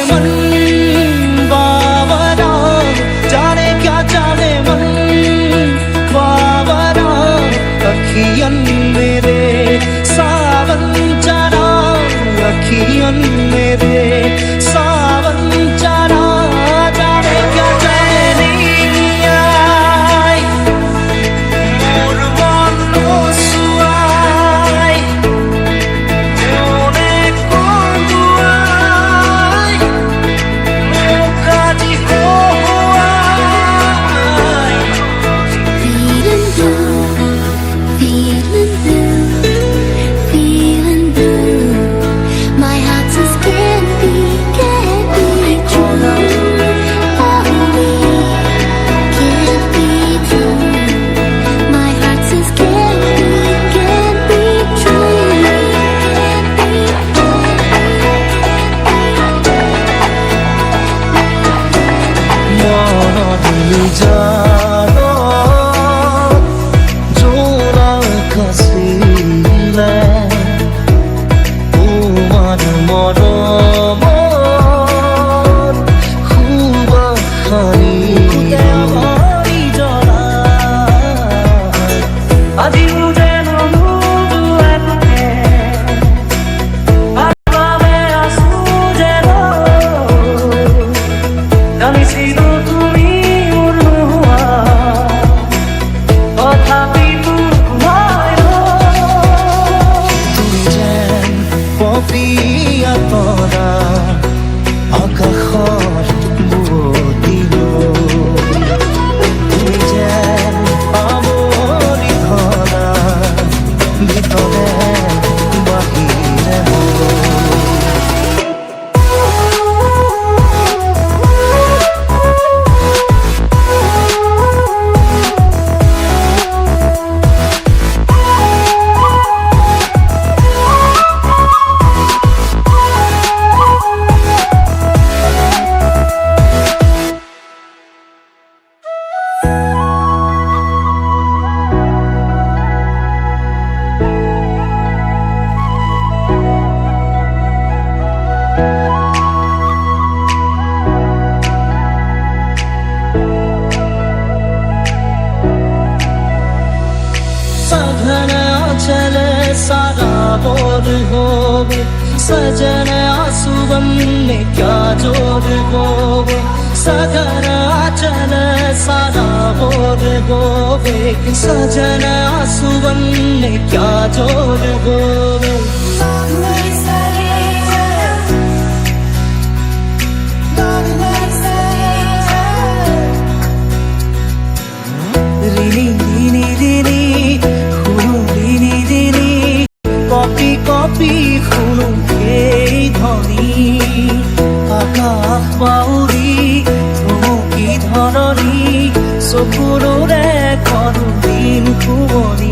मन बावरा जाने क्या जाने मन बावरा अखियन मेरे सावन चरा अखियन मेरे सावन चरा जाने क्या जाने नहीं आई मोर मन सुआई मोने कोंदुआई मोकाजी हो आई Feeling blue, feeling blue. My heart says can't be true. Oh, we can't be true. My heart says can't be true. মনলৈ জানো জোৰা কাছিলে তোমাৰ মৰমৰ সুবাসনি আজিও যেন নুবুৱাকে ভাবে আছো যেন জানিছিলো তুমি মোৰ নোহোৱা তথাপিতো মই তুমি যেন পপীয়া তৰা আকাশৰ বুৱতিলো তুমি যেন আমনি ধৰা ভিতৰে বাহিৰে सघन चले सारा बोर होवे सजन आंसुवन में क्या जोर होवे सघन चले सारा बोर होवे सजन आंसुवन में क्या जोर होवे রিনি রিনি রিনি কপি কপি শুনো এই ধ্বনি আকাশ বাউৰি ধুমুকি ধৰণি চকুৰে কৰো দিন শুৱনি